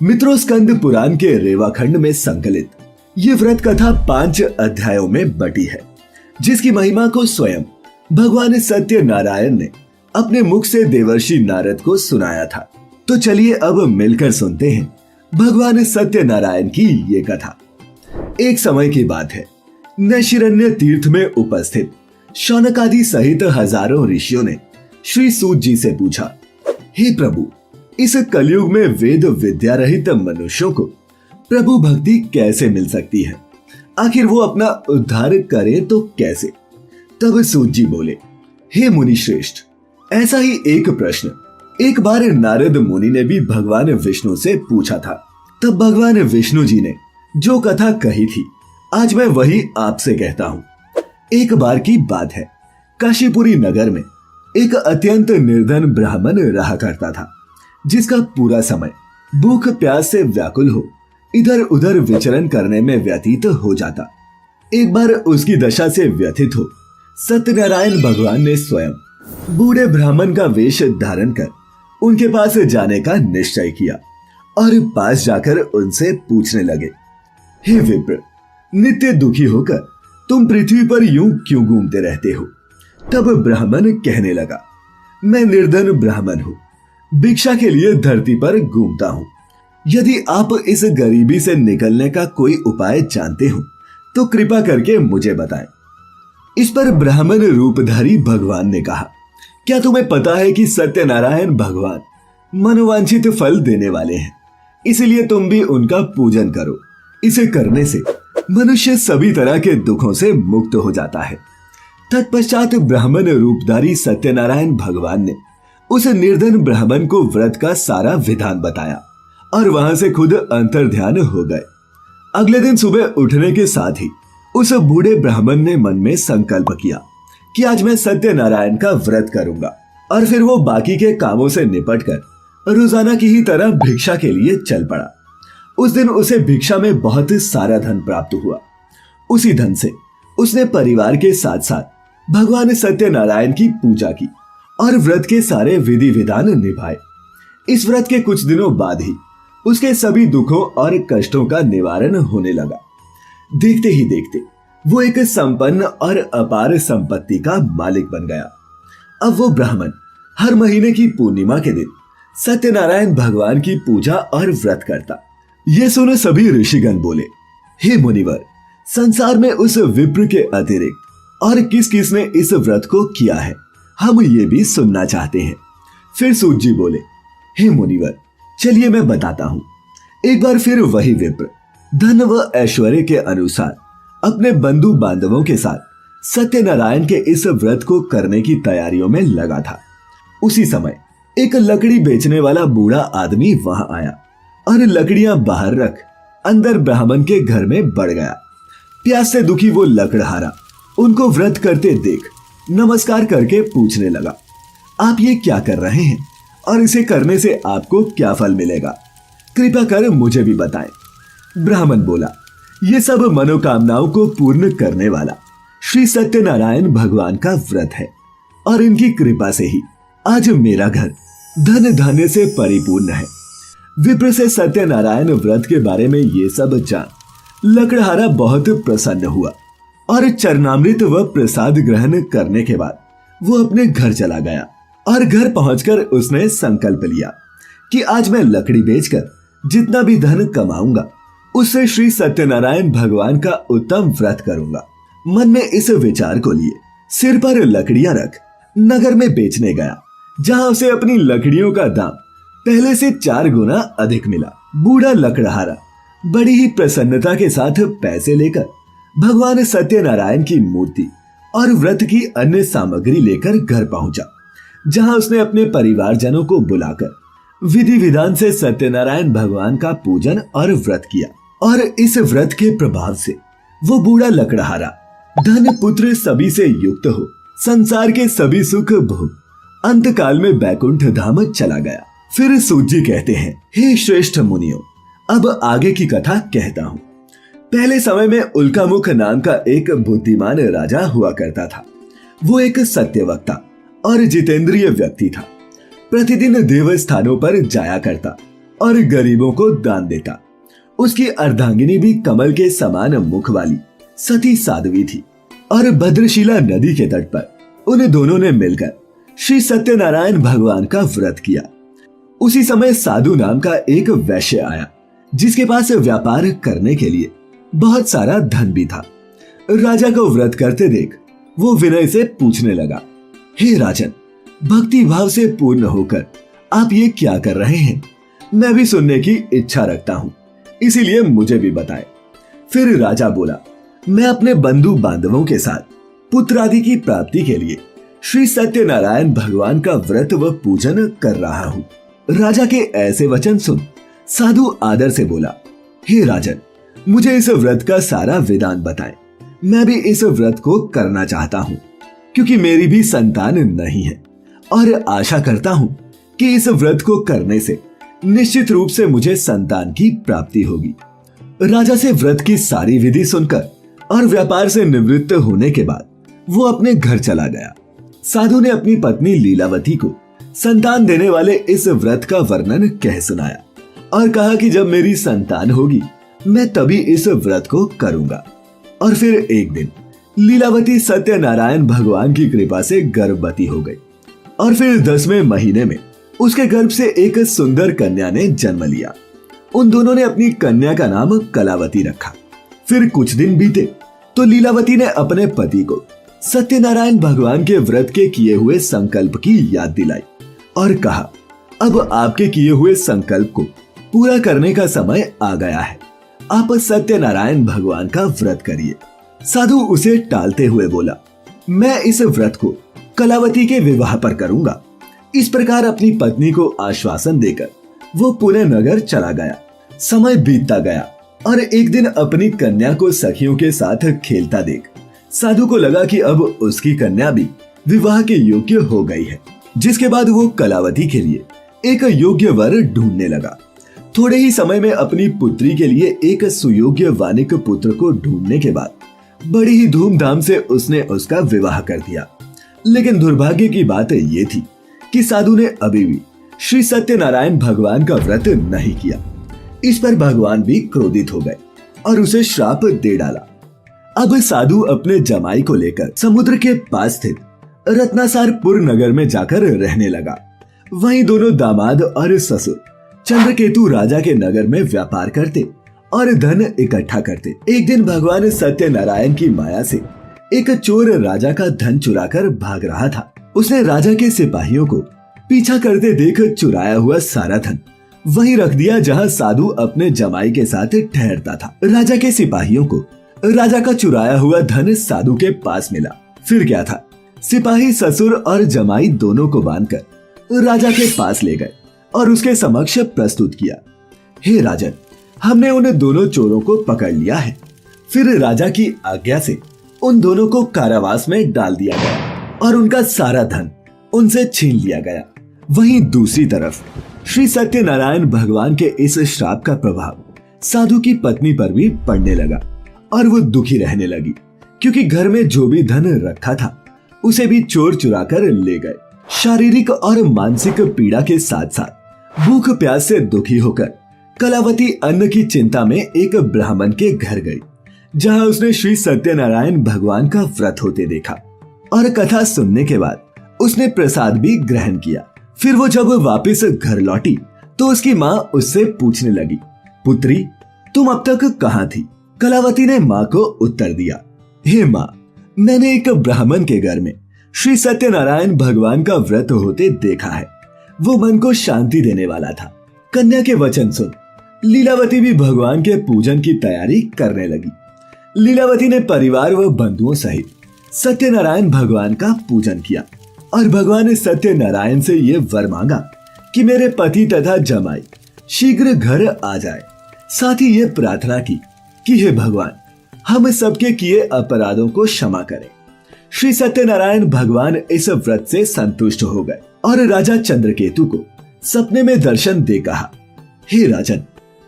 मित्रों, स्कंद पुराण के रेवाखंड में संकलित ये व्रत कथा 5 अध्यायों में बटी है, जिसकी महिमा को स्वयं भगवान सत्यनारायण ने अपने मुख से देवर्षि नारद को सुनाया था। तो चलिए अब मिलकर सुनते हैं भगवान सत्यनारायण की ये कथा। एक समय की बात है, नैशिरण्य तीर्थ में उपस्थित शौनक आदि सहित हजारों ऋषियों ने श्री सूत जी से पूछा, हे प्रभु, इस कलयुग में वेद विद्या रहित मनुष्यों को प्रभु भक्ति कैसे मिल सकती है? आखिर वो अपना उद्धार करे तो कैसे? तब सूत जी बोले, हे मुनि श्रेष्ठ, ऐसा ही एक प्रश्न एक बार नारद मुनि ने भी भगवान विष्णु से पूछा था। तब भगवान विष्णु जी ने जो कथा कही थी, आज मैं वही आपसे कहता हूँ। एक बार की बात है, काशीपुरी नगर में एक अत्यंत निर्धन ब्राह्मण रहा करता था, जिसका पूरा समय भूख प्यास से व्याकुल हो इधर उधर विचरण करने में व्यतीत हो जाता। एक बार उसकी दशा से व्यथित हो सत्यनारायण भगवान ने स्वयं बूढ़े ब्राह्मण का वेश धारण कर उनके पास जाने का निश्चय किया और पास जाकर उनसे पूछने लगे, हे विप्र, नित्य दुखी होकर तुम पृथ्वी पर यूं क्यों घूमते रहते हो? तब ब्राह्मण कहने लगा, मैं निर्धन ब्राह्मण हूं, भिक्षा के लिए धरती पर घूमता हूं। यदि आप इस गरीबी से निकलने का कोई उपाय जानते हो तो कृपा करके मुझे बताएं। इस पर ब्राह्मण रूपधारी भगवान ने कहा, क्या तुम्हें पता है कि सत्यनारायण भगवान मनोवांछित फल देने वाले हैं, इसलिए तुम भी उनका पूजन करो। इसे करने से मनुष्य सभी तरह के दुखों से मुक्त हो जाता है। तत्पश्चात ब्राह्मण रूपधारी सत्यनारायण भगवान ने उस निर्धन ब्राह्मण को व्रत का सारा विधान बताया और वहां से खुद अंतर्ध्यान हो गए। अगले दिन सुबह उठने के साथ ही उस बूढ़े ब्राह्मण ने मन में संकल्प किया कि आज मैं सत्यनारायण का व्रत करूंगा, और फिर वो बाकी के कामों से निपटकर रोजाना की ही तरह भिक्षा के लिए चल पड़ा। उस दिन उसे भिक्षा में बहुत सारा धन प्राप्त हुआ। उसी धन से उसने परिवार के साथ साथ भगवान सत्यनारायण की पूजा की और व्रत के सारे विधि विधान निभाए। इस व्रत के कुछ दिनों बाद ही उसके सभी दुखों और कष्टों का निवारण होने लगा। देखते ही देखते वो एक संपन्न और अपार संपत्ति का मालिक बन गया। अब वो ब्राह्मण हर महीने की पूर्णिमा के दिन सत्यनारायण भगवान की पूजा और व्रत करता। ये सुन सभी ऋषिगण बोले, हे मुनिवर, संसार में उस विप्र के अतिरिक्त और किस किस ने इस व्रत को किया है, हम ये भी सुनना चाहते हैं। फिर सूत जी बोले, हे मुनिवर, चलिए मैं बताता हूं। एक बार फिर वही विप्र धन व ऐश्वर्य के अनुसार अपने बंधु बांधवों के साथ सत्यनारायण के इस व्रत को करने की तैयारियों में लगा था। उसी समय एक लकड़ी बेचने वाला बूढ़ा आदमी वहां आया और लकड़ियां बाहर रख अंदर ब्राह्मण के घर में बढ़ गया। प्यास से दुखी वो लकड़हारा उनको व्रत करते देख नमस्कार करके पूछने लगा, आप ये क्या कर रहे हैं और इसे करने से आपको क्या फल मिलेगा? कृपा कर मुझे भी बताएं। ब्राह्मण बोला, ये सब मनोकामनाओं को पूर्ण करने वाला श्री सत्यनारायण भगवान का व्रत है, और इनकी कृपा से ही आज मेरा घर धन धान्य से परिपूर्ण है। विप्र से सत्यनारायण व्रत के बारे में ये सब जान लकड़हारा बहुत प्रसन्न हुआ और चरणामृत व प्रसाद ग्रहण करने के बाद वो अपने घर चला गया। और घर पहुंचकर उसने संकल्प लिया कि आज मैं लकड़ी बेचकर जितना भी धन कमाऊंगा उससे श्री सत्यनारायण भगवान का उत्तम व्रत करूंगा। मन में इस विचार को लिए सिर पर लकड़ियां रख नगर में बेचने गया, जहां उसे अपनी लकड़ियों का दाम पहले से 4 गुना अधिक मिला। बूढ़ा लकड़हारा बड़ी ही प्रसन्नता के साथ पैसे लेकर भगवान सत्यनारायण की मूर्ति और व्रत की अन्य सामग्री लेकर घर पहुंचा, जहां उसने अपने परिवारजनों को बुलाकर विधि विधान से सत्यनारायण भगवान का पूजन और व्रत किया। और इस व्रत के प्रभाव से वो बूढ़ा लकड़हारा धन पुत्र सभी से युक्त हो संसार के सभी सुख भोग अंत काल में बैकुंठ धाम चला गया। फिर सूत जी कहते हैं, हे श्रेष्ठ मुनियों, अब आगे की कथा कहता हूँ। पहले समय में उल्कामुख नाम का एक बुद्धिमान राजा हुआ करता था। वो एक सत्यवक्ता और जितेंद्रिय व्यक्ति था। प्रतिदिन देव स्थानों पर जाया करता और गरीबों को दान देता। उसकी अर्धांगिनी भी कमल के समान मुख वाली सती साध्वी थी और भद्रशिला नदी के तट पर उन दोनों ने मिलकर श्री सत्यनारायण भगवान का व्रत किया। उसी समय साधु नाम का एक वैश्य आया, जिसके पास व्यापार करने के लिए बहुत सारा धन भी था। राजा को व्रत करते देख वो विनय से पूछने लगा, हे राजन, भक्ति भाव से पूर्ण होकर आप ये क्या कर रहे हैं? मैं भी सुनने की इच्छा रखता हूं, इसीलिए मुझे भी बताएं। फिर राजा बोला, मैं अपने बंधु बांधवों के साथ पुत्र आदि की प्राप्ति के लिए श्री सत्यनारायण भगवान का व्रत व पूजन कर रहा हूं। राजा के ऐसे वचन सुन साधु आदर से बोला, हे राजन, मुझे इस व्रत का सारा विधान बताएं। मैं भी इस व्रत को करना चाहता हूं, क्योंकि मेरी भी संतान नहीं है और आशा करता हूं कि इस व्रत को करने से निश्चित रूप से मुझे संतान की प्राप्ति होगी। राजा से व्रत की सारी विधि सुनकर और व्यापार से निवृत्त होने के बाद वो अपने घर चला गया। साधु ने अपनी पत्नी लीलावती को संतान देने वाले इस व्रत का वर्णन कह सुनाया और कहा कि जब मेरी संतान होगी मैं तभी इस व्रत को करूंगा। और फिर एक दिन लीलावती सत्यनारायण भगवान की कृपा से गर्भवती हो गई और फिर 10वें महीने में उसके गर्भ से एक सुंदर कन्या ने जन्म लिया। उन दोनों ने अपनी कन्या का नाम कलावती रखा। फिर कुछ दिन बीते तो लीलावती ने अपने पति को सत्यनारायण भगवान के व्रत के किए हुए संकल्प की याद दिलाई और कहा, अब आपके किए हुए संकल्प को पूरा करने का समय आ गया है, आप सत्यनारायण भगवान का व्रत करिए। साधु उसे टालते हुए बोला, मैं इस व्रत को कलावती के विवाह पर करूंगा। इस प्रकार अपनी पत्नी को आश्वासन देकर वो पुणे नगर चला गया। समय बीतता गया और एक दिन अपनी कन्या को सखियों के साथ खेलता देख साधु को लगा कि अब उसकी कन्या भी विवाह के योग्य हो गई है, जिसके बाद वो कलावती के लिए एक योग्य वर ढूंढने लगा। थोड़े ही समय में अपनी पुत्री के लिए एक सुयोग्य वानिक पुत्र को ढूंढने के बाद बड़ी ही धूमधाम से उसने उसका विवाह कर दिया। लेकिन दुर्भाग्य की बात ये थी कि साधु ने अभी भी श्री सत्यनारायण भगवान का व्रत नहीं किया। इस पर भगवान भी क्रोधित हो गए और उसे श्राप दे डाला। अब साधु अपने जमाई को लेकर समुद्र के पास स्थित रत्नासारपुर नगर में जाकर रहने लगा। वहीं दोनों दामाद और ससुर चंद्रकेतु राजा के नगर में व्यापार करते और धन इकट्ठा करते। एक दिन भगवान सत्यनारायण की माया से एक चोर राजा का धन चुराकर भाग रहा था। उसने राजा के सिपाहियों को पीछा करते देख चुराया हुआ सारा धन वहीं रख दिया जहां साधु अपने जमाई के साथ ठहरता था। राजा के सिपाहियों को राजा का चुराया हुआ धन साधु के पास मिला। फिर क्या था, सिपाही ससुर और जमाई दोनों को बांधकर राजा के पास ले गए और उसके समक्ष प्रस्तुत किया, हे राजन, हमने उन दोनों चोरों को पकड़ लिया है। फिर राजा की आज्ञा से उन दोनों को कारावास में डाल दिया गया और उनका सारा धन उनसे छीन लिया गया। वहीं दूसरी तरफ श्री सत्यनारायण भगवान के इस श्राप का प्रभाव साधु की पत्नी पर भी पड़ने लगा और वो दुखी रहने लगी, क्योंकि घर में जो भी धन रखा था उसे भी चोर चुरा कर ले गए। शारीरिक और मानसिक पीड़ा के साथ साथ भूख प्यास से दुखी होकर कलावती अन्न की चिंता में एक ब्राह्मण के घर गई, जहां उसने श्री सत्यनारायण भगवान का व्रत होते देखा और कथा सुनने के बाद उसने प्रसाद भी ग्रहण किया। फिर वो जब वापस घर लौटी तो उसकी माँ उससे पूछने लगी, पुत्री, तुम अब तक कहाँ थी? कलावती ने माँ को उत्तर दिया, हे माँ, मैंने एक ब्राह्मण के घर में श्री सत्यनारायण भगवान का व्रत होते देखा है। वो मन को शांति देने वाला था। कन्या के वचन सुन लीलावती भी भगवान के पूजन की तैयारी करने लगी। लीलावती ने परिवार व बंधुओं सहित सत्यनारायण भगवान का पूजन किया और भगवान सत्यनारायण से ये वर मांगा कि मेरे पति तथा जमाई शीघ्र घर आ जाए। साथ ही ये प्रार्थना की कि हे भगवान, हम सबके किए अपराधों को क्षमा करें। श्री सत्यनारायण भगवान इस व्रत से संतुष्ट हो गए और राजा चंद्रकेतु को सपने में दर्शन दे कहा, हे राजन,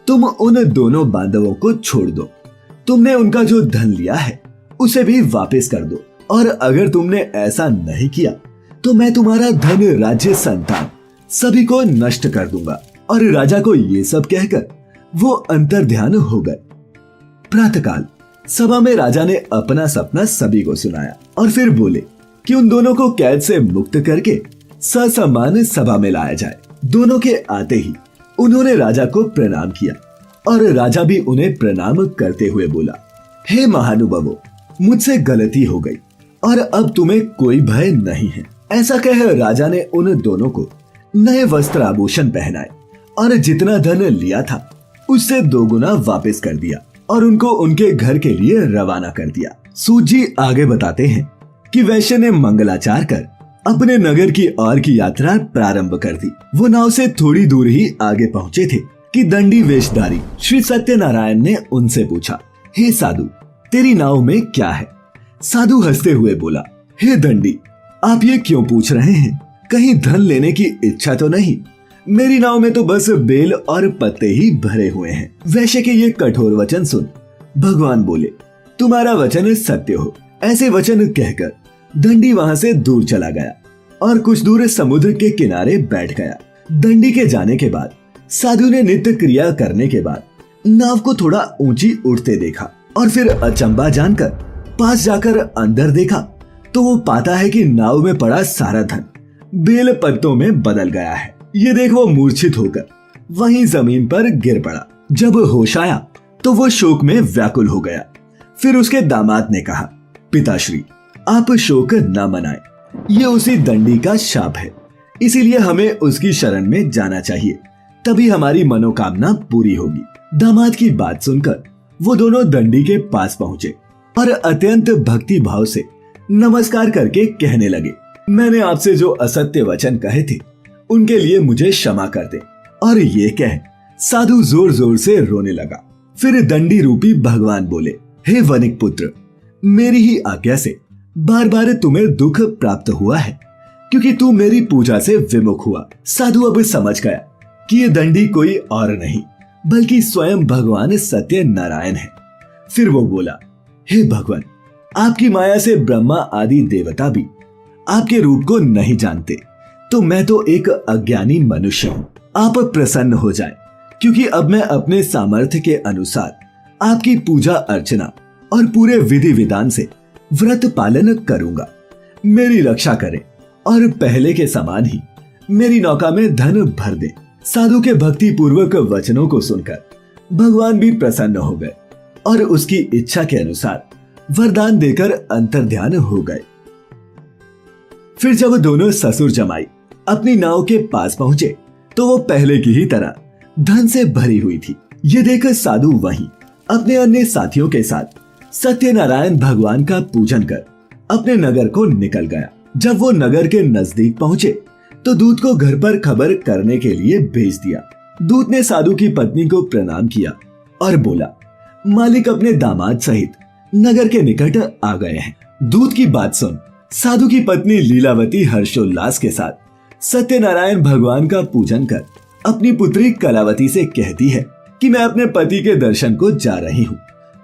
तुम उन दोनों बांधवों को छोड़ दो। तुमने उनका जो धन लिया है उसे भी वापस कर दो, और अगर तुमने ऐसा नहीं किया तो मैं तुम्हारा धन, राज्य, संतान सभी को नष्ट कर दूंगा और राजा को ये सब कहकर वो अंतर्ध्यान हो गए। प्रातःकाल सभा में राजा ने अपना सपना सभी को सुनाया और फिर बोले कि उन दोनों को कैद से मुक्त करके ससम्मान सभा में लाया जाए। दोनों के आते ही उन्होंने राजा को प्रणाम किया और राजा भी उन्हें प्रणाम करते हुए बोला, हे महानुभावों, मुझसे गलती हो गई और अब तुम्हें कोई भय नहीं है। ऐसा कह राजा ने उन दोनों को नए वस्त्र आभूषण पहनाए और जितना धन लिया था उससे 2 गुना वापस कर दिया और उनको उनके घर के लिए रवाना कर दिया। सूत जी आगे बताते हैं कि वैश्य ने मंगलाचार कर अपने नगर की ओर की यात्रा प्रारंभ कर दी। वो नाव से थोड़ी दूर ही आगे पहुंचे थे कि दंडी वेशधारी श्री सत्यनारायण ने उनसे पूछा, हे साधु, तेरी नाव में क्या है? साधु हंसते हुए बोला, हे दंडी, आप ये क्यों पूछ रहे हैं? कहीं धन लेने की इच्छा तो नहीं? मेरी नाव में तो बस बेल और पत्ते ही भरे हुए हैं। वैश्य के ये कठोर वचन सुन भगवान बोले, तुम्हारा वचन सत्य हो। ऐसे वचन कहकर दंडी वहां से दूर चला गया और कुछ दूर समुद्र के किनारे बैठ गया। दंडी के जाने के बाद साधु ने नित्य क्रिया करने के बाद नाव को थोड़ा ऊंची उठते देखा और फिर अचंबा जानकर पास जाकर अंदर देखा तो वो पाता है कि नाव में पड़ा सारा धन बेल पत्तों में बदल गया है। ये देख वो मूर्छित होकर वहीं जमीन पर गिर पड़ा। जब होश आया तो वो शोक में व्याकुल हो गया। फिर उसके दामाद ने कहा, पिताश्री, आप शोक न मनाएं, ये उसी दंडी का शाप है, इसीलिए हमें उसकी शरण में जाना चाहिए, तभी हमारी मनोकामना पूरी होगी। दामाद की बात सुनकर वो दोनों दंडी के पास पहुंचे और अत्यंत भक्ति भाव से नमस्कार करके कहने लगे, मैंने आपसे जो असत्य वचन कहे थे उनके लिए मुझे क्षमा कर दे। और ये कह साधु जोर जोर से रोने लगा। फिर दंडी रूपी भगवान बोले, हे वनिक पुत्र, मेरी ही आज्ञा से बार बार तुम्हें दुख प्राप्त हुआ है क्योंकि तू मेरी पूजा से विमुख हुआ। साधु अब समझ गया कि ये दंडी कोई और नहीं बल्कि स्वयं भगवान सत्य नारायण है। फिर वो बोला, हे भगवान, आपकी माया से ब्रह्मा आदि देवता भी आपके रूप को नहीं जानते, तो मैं तो एक अज्ञानी मनुष्य हूँ। आप प्रसन्न हो जाएं, क्योंकि अब मैं अपने सामर्थ्य के अनुसार आपकी पूजा अर्चना और पूरे विधि विधान से व्रत पालन करूंगा। मेरी रक्षा करें और पहले के समान ही मेरी नौका में धन भर दे। साधु के भक्ति पूर्वक वचनों को सुनकर भगवान भी प्रसन्न हो गए और उसकी इच्छा के अनुसार वरदान देकर अंतर्ध्यान हो गए। फिर जब दोनों ससुर जमाई अपनी नाव के पास पहुंचे तो वो पहले की ही तरह धन से भरी हुई थी। ये देखकर साधु वहीं अपने अन्य साथियों के साथ सत्यनारायण भगवान का पूजन कर अपने नगर को निकल गया। जब वो नगर के नजदीक पहुंचे तो दूत को घर पर खबर करने के लिए भेज दिया। दूत ने साधु की पत्नी को प्रणाम किया और बोला, मालिक अपने दामाद सहित नगर के निकट आ गए हैं। दूत की बात सुन साधु की पत्नी लीलावती हर्षोल्लास के साथ सत्यनारायण भगवान का पूजन कर अपनी पुत्री कलावती से कहती है कि मैं अपने पति के दर्शन को जा रही हूँ,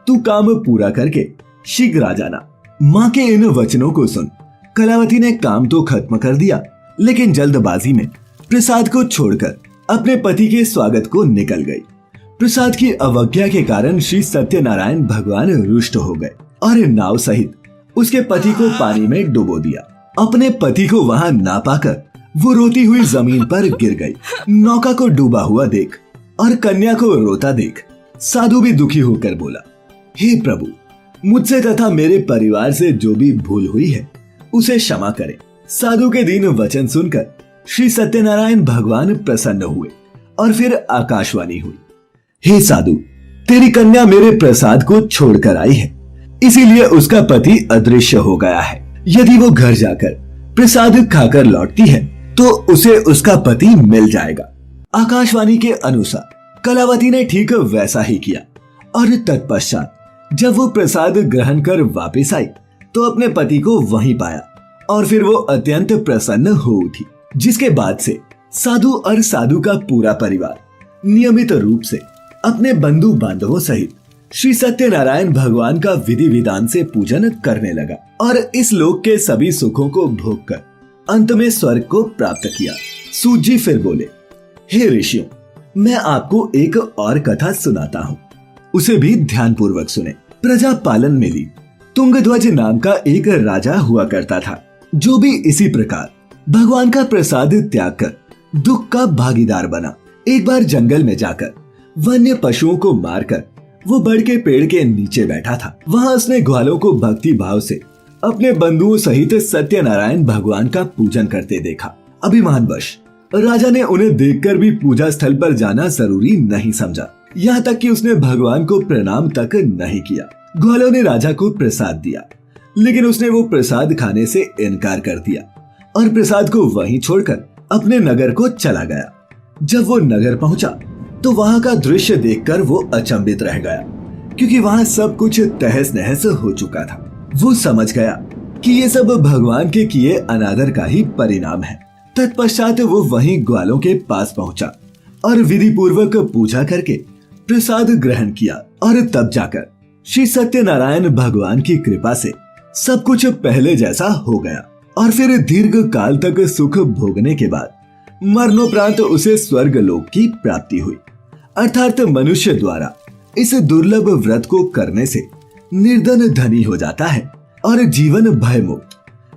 तू काम पूरा करके शीघ्र आ जाना। माँ के इन वचनों को सुन कलावती ने काम तो खत्म कर दिया, लेकिन जल्दबाजी में प्रसाद को छोड़कर अपने पति के स्वागत को निकल गई। प्रसाद की अवज्ञा के कारण श्री सत्यनारायण भगवान रुष्ट हो गए और नाव सहित उसके पति को पानी में डुबो दिया। अपने पति को वहां ना पाकर वो रोती हुई जमीन पर गिर गई। नौका को डूबा हुआ देख और कन्या को रोता देख साधु भी दुखी होकर बोला, हे प्रभु, मुझसे तथा मेरे परिवार से जो भी भूल हुई है उसे क्षमा करें। साधु के दीन वचन सुनकर श्री सत्यनारायण भगवान प्रसन्न हुए और फिर आकाशवाणी हुई, हे साधु, तेरी कन्या मेरे प्रसाद को छोड़कर आई है, इसीलिए उसका पति अदृश्य हो गया है। यदि वो घर जाकर प्रसाद खाकर लौटती है तो उसे उसका पति मिल जाएगा। आकाशवाणी के अनुसार कलावती ने ठीक वैसा ही किया और तत्पश्चात जब वो प्रसाद ग्रहण कर वापस आई तो अपने पति को वहीं पाया और फिर वो अत्यंत प्रसन्न हो उठी। जिसके बाद से साधु और साधु का पूरा परिवार नियमित रूप से अपने बंधु बांधवों सहित श्री सत्यनारायण भगवान का विधि विधान से पूजन करने लगा और इस लोक के सभी सुखों को भोग कर अंत में स्वर्ग को प्राप्त किया। सूत जी फिर बोले, हे ऋषियों, मैं आपको एक और कथा सुनाता हूँ, उसे भी ध्यानपूर्वक सुने। प्रजा पालन में ली तुंगध्वज नाम का एक राजा हुआ करता था, जो भी इसी प्रकार भगवान का प्रसाद त्याग कर दुख का भागीदार बना। एक बार जंगल में जाकर वन्य पशुओं को मारकर वो बड़ के पेड़ के नीचे बैठा था। वहां उसने ग्वालों को भक्ति भाव से अपने बंधुओं सहित सत्यनारायण भगवान का पूजन करते देखा। अभिमानवश राजा ने उन्हें देखकर भी पूजा स्थल पर जाना जरूरी नहीं समझा, यहाँ तक कि उसने भगवान को प्रणाम तक नहीं किया। ग्वालों ने राजा को प्रसाद दिया, लेकिन उसने वो प्रसाद खाने से इनकार कर दिया और प्रसाद को वहीं छोड़कर अपने नगर को चला गया। जब वो नगर पहुंचा तो वहां का दृश्य देखकर वो अचंभित रह गया, क्योंकि वहां सब कुछ तहस नहस हो चुका था। वो समझ गया कि ये सब भगवान के किए अनादर का ही परिणाम है। तत्पश्चात वो वहीं ग्वालों के पास पहुंचा और विधि पूर्वक पूजा करके प्रसाद ग्रहण किया, और तब जाकर श्री सत्यनारायण भगवान की कृपा से सब कुछ पहले जैसा हो गया। और फिर दीर्घ काल तक सुख भोगने के बाद मरणोपरांत उसे स्वर्ग लोक की प्राप्ति हुई। अर्थात मनुष्य द्वारा इस दुर्लभ व्रत को करने से निर्धन धनी हो जाता है और जीवन भय मुक्त।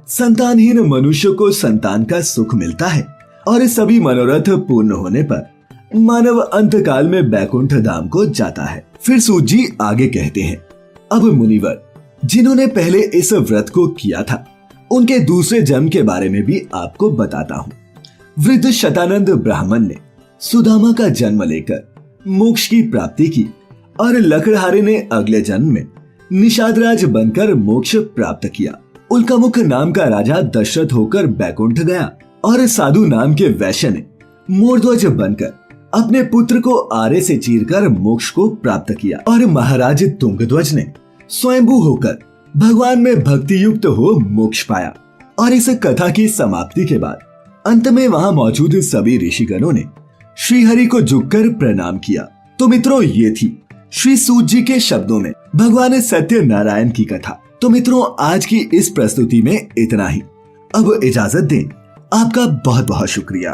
संतानहीन मनुष्य को संतान का सुख मिलता है और सभी मनोरथ पूर्ण होने पर मानव अंत काल में बैकुंठ धाम को जाता है। फिर सूत जी आगे कहते हैं, अब मुनिवर जिन्होंने पहले इस व्रत को किया था उनके दूसरे जन्म के बारे में भी आपको बताता हूँ। वृद्ध शतानंद ब्राह्मण ने सुदामा का जन्म लेकर मोक्ष की प्राप्ति की और लकड़हारे ने अगले जन्म में निषादराज बनकर मोक्ष प्राप्त किया। उल्कामुख नाम का राजा दशरथ होकर बैकुंठ गया और साधु नाम के वैश्य ने मोरध्वज बनकर अपने पुत्र को आरे से चीरकर मोक्ष को प्राप्त किया। और महाराज तुंगध्वज ने स्वयंभू होकर भगवान में भक्ति युक्त हो मोक्ष पाया। और इस कथा की समाप्ति के बाद अंत में वहां मौजूद सभी ऋषिगणों ने श्रीहरि को झुककर प्रणाम किया। तो मित्रों, ये थी श्री सूत जी के शब्दों में भगवान सत्यनारायण की कथा। तो मित्रों, आज की इस प्रस्तुति में इतना ही। अब इजाजत दें, आपका बहुत बहुत शुक्रिया।